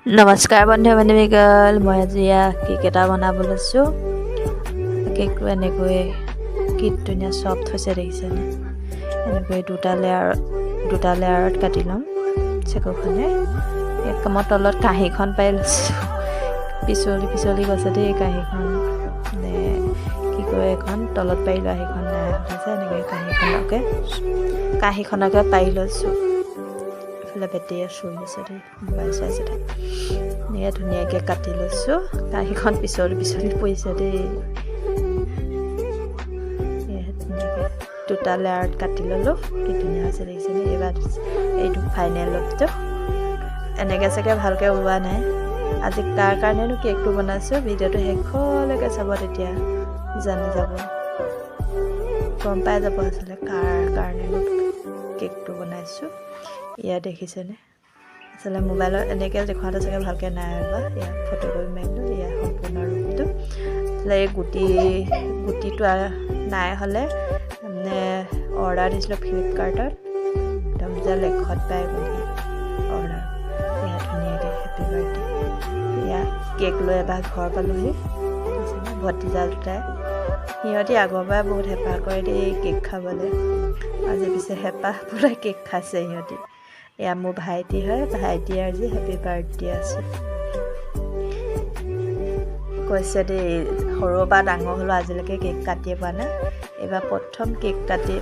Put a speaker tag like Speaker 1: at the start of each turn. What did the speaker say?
Speaker 1: নমস্কাৰ বন্ধু বান্ধৱীসকল, মই আজি কেক এটা বনাব লৈছোঁ। কেকটো এনেকৈ কি ধুনীয়া চফ্ট হৈছে দেখিছেনে? এনেকৈ দুটা লেয়াৰত কাটি ল'ম চেকুখনে। মই তলত কাঁহীখন পাই লৈছোঁ, পিছলি গৈছে দেই কাঁহীখন। কি কয় এখন তলত পাৰি লোৱা সেইখন নাই হৈছে, এনেকৈ কাঁহীখনকে পাৰি লৈছোঁ। বেটেৰীয়ে চুই আছে দেই, মোবাইল চাইছে তাই। এনেকৈ ধুনীয়াকৈ কাটি লৈছোঁ। কাঁহীখন পিছলি পৰিছে দেই। ধুনীয়াকৈ দুটা লেয়াৰত কাটি ল'লোঁ। কি ধুনীয়া হৈছে দেখিছেনে? এইবাৰ এইটো ফাইনেল লুকটো। এনেকৈ চাগে ভালকৈ ওলোৱা নাই। আজি কাৰ কাৰণেনো কেকটো বনাইছোঁ, ভিডিঅ'টো শেষলৈকে চাব, তেতিয়া জানি যাব, গম পাই যাব আচলতে কাৰ কাৰণেনো কেকটো বনাইছোঁ। ইয়াত দেখিছেনে? আচলতে মোবাইলত এনেকৈ দেখুৱাটো চাগে ভালকৈ নাই ওলোৱা। ইয়াত ফটো কৰি মাৰিলোঁ। ইয়াত সম্পূৰ্ণ ৰূপটো এই গুটিটো নাই হ'লে মানে অৰ্ডাৰ দিছিলোঁ ফ্লিপকাৰ্টত, একদম যে লেখত পাই বুলি অৰ্ডাৰ। ইয়াত ধুনীয়াকৈ হেপী বাৰ্থডে। ইয়াত কেক লৈ এবাৰ ঘৰ পালোহি। ভতিজা দুটাই, সিহঁতি আগৰ পৰাই বহুত হেঁপাহ কৰে দেই কেক খাবলৈ। আজি পিছে হেঁপাহ পূৰা কেক খাইছে সিহঁতি। এয়া মোৰ ভাইটি হয়, ভাইটিয়ে আজি হেপী বাৰ্থডে আছে কৈছে দেই। সৰুৰ পৰা ডাঙৰ হ'লেও আজিলৈকে কেক কাটিয়ে পোৱা নাই। এইবাৰ প্ৰথম কেক কাটি